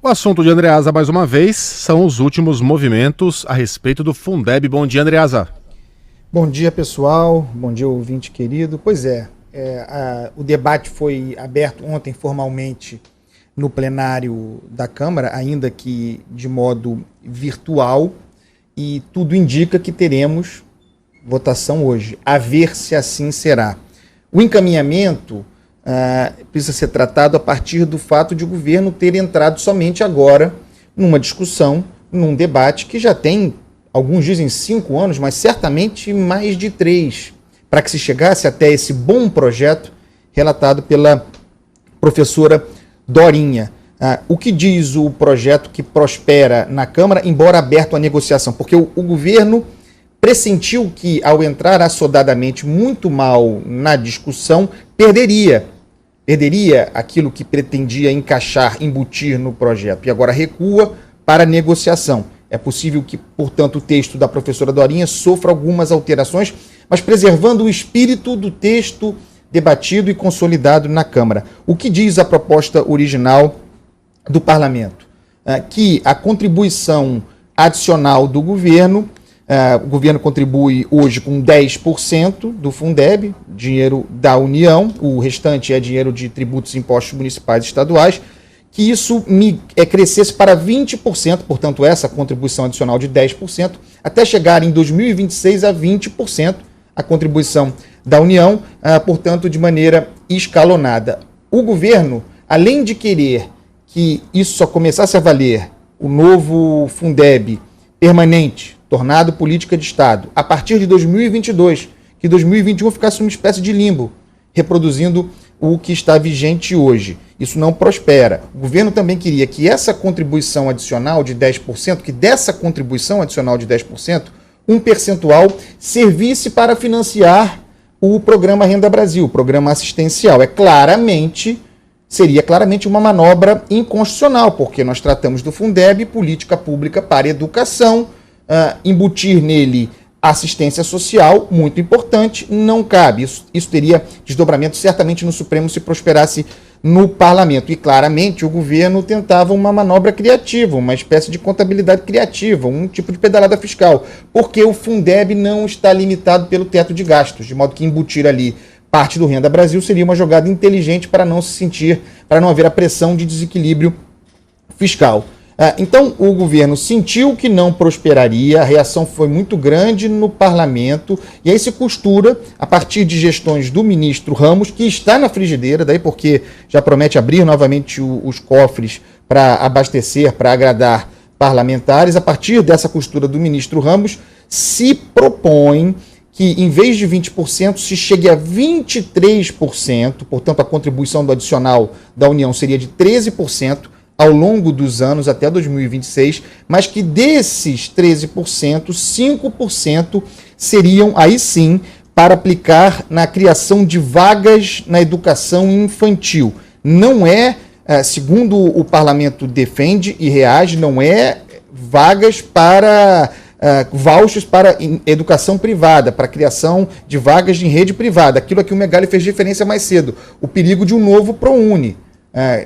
O assunto de Andreasa, mais uma vez, são os últimos movimentos a respeito do Fundeb. Bom dia, Andreasa. Bom dia, pessoal. Bom dia, ouvinte querido. Pois é, o debate foi aberto ontem formalmente no plenário da Câmara, ainda que de modo virtual, e tudo indica que teremos votação hoje, a ver se assim será. O encaminhamento precisa ser tratado a partir do fato de o governo ter entrado somente agora numa discussão, num debate que já tem, alguns dizem 5 anos, mas certamente mais de 3, para que se chegasse até esse bom projeto relatado pela professora Dorinha. O que diz o projeto que prospera na Câmara, embora aberto à negociação? Porque o governo pressentiu que, ao entrar assodadamente muito mal na discussão, perderia aquilo que pretendia encaixar, embutir no projeto, e agora recua para a negociação. É possível que, portanto, o texto da professora Dorinha sofra algumas alterações, mas preservando o espírito do texto debatido e consolidado na Câmara. O que diz a proposta original do Parlamento? Que a contribuição adicional do governo, o governo contribui hoje com 10% do Fundeb, dinheiro da União, o restante é dinheiro de tributos e impostos municipais e estaduais, que isso crescesse para 20%, portanto essa contribuição adicional de 10%, até chegar em 2026 a 20% a contribuição da União, portanto de maneira escalonada. O governo, além de querer que isso só começasse a valer, o novo Fundeb permanente, tornado política de Estado, a partir de 2022, que 2021 ficasse uma espécie de limbo, reproduzindo o que está vigente hoje. Isso não prospera. O governo também queria que essa contribuição adicional de 10%, que dessa contribuição adicional de 10%, um percentual servisse para financiar o programa Renda Brasil, o programa assistencial. Seria claramente uma manobra inconstitucional, porque nós tratamos do Fundeb, política pública para educação, embutir nele assistência social, muito importante, não cabe. Isso teria desdobramento certamente no Supremo se prosperasse no Parlamento. E claramente o governo tentava uma manobra criativa, uma espécie de contabilidade criativa, um tipo de pedalada fiscal, porque o Fundeb não está limitado pelo teto de gastos, de modo que embutir ali parte do Renda Brasil seria uma jogada inteligente para não haver a pressão de desequilíbrio fiscal. Então, o governo sentiu que não prosperaria, a reação foi muito grande no parlamento, e aí se costura, a partir de gestões do ministro Ramos, que está na frigideira, daí porque já promete abrir novamente os cofres para abastecer, para agradar parlamentares. A partir dessa costura do ministro Ramos, se propõe que, em vez de 20%, se chegue a 23%, portanto, a contribuição do adicional da União seria de 13%, ao longo dos anos até 2026, mas que desses 13%, 5% seriam, aí sim, para aplicar na criação de vagas na educação infantil. Não é, segundo o parlamento defende e reage, não é vagas para vouchers para educação privada, para criação de vagas em rede privada, aquilo a que o Megali fez referência mais cedo, o perigo de um novo ProUni,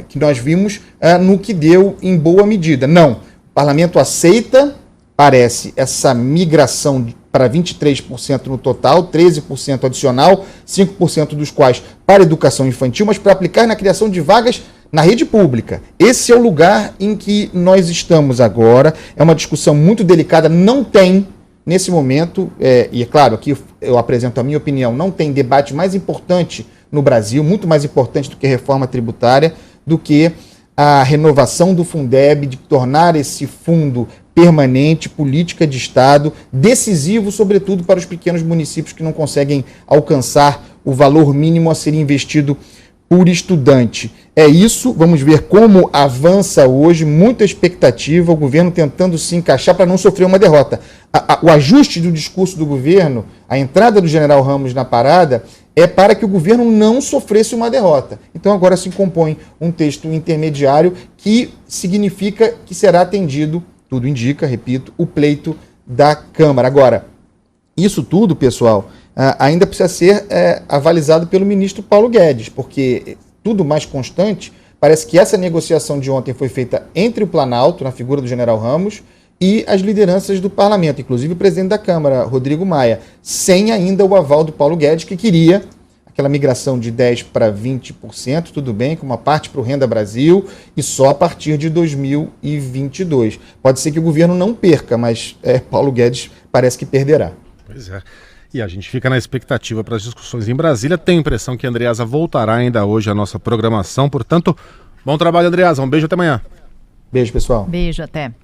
que nós vimos no que deu em boa medida. Não, o parlamento aceita, parece, essa migração para 23% no total, 13% adicional, 5% dos quais para educação infantil, mas para aplicar na criação de vagas na rede pública. Esse é o lugar em que nós estamos agora. É uma discussão muito delicada, não tem, nesse momento, e é claro, aqui eu apresento a minha opinião, não tem debate mais importante no Brasil, muito mais importante do que a reforma tributária, do que a renovação do Fundeb, de tornar esse fundo permanente, política de Estado, decisivo, sobretudo, para os pequenos municípios que não conseguem alcançar o valor mínimo a ser investido por estudante. É isso, vamos ver como avança hoje, muita expectativa, o governo tentando se encaixar para não sofrer uma derrota. O ajuste do discurso do governo, a entrada do general Ramos na parada, é para que o governo não sofresse uma derrota. Então agora se compõe um texto intermediário que significa que será atendido, tudo indica, repito, o pleito da Câmara. Agora, isso tudo, pessoal, ainda precisa ser avalizado pelo ministro Paulo Guedes, porque tudo mais constante Parece que essa negociação de ontem foi feita entre o Planalto, na figura do general Ramos, e as lideranças do parlamento, inclusive o presidente da Câmara, Rodrigo Maia, sem ainda o aval do Paulo Guedes, que queria aquela migração de 10% para 20%, tudo bem, com uma parte para o Renda Brasil e só a partir de 2022. Pode ser que o governo não perca, mas Paulo Guedes parece que perderá. Pois é. E a gente fica na expectativa para as discussões em Brasília. Tenho a impressão que a Andreasa voltará ainda hoje à nossa programação. Portanto, bom trabalho, Andreasa. Um beijo, até amanhã. Beijo, pessoal. Beijo, até.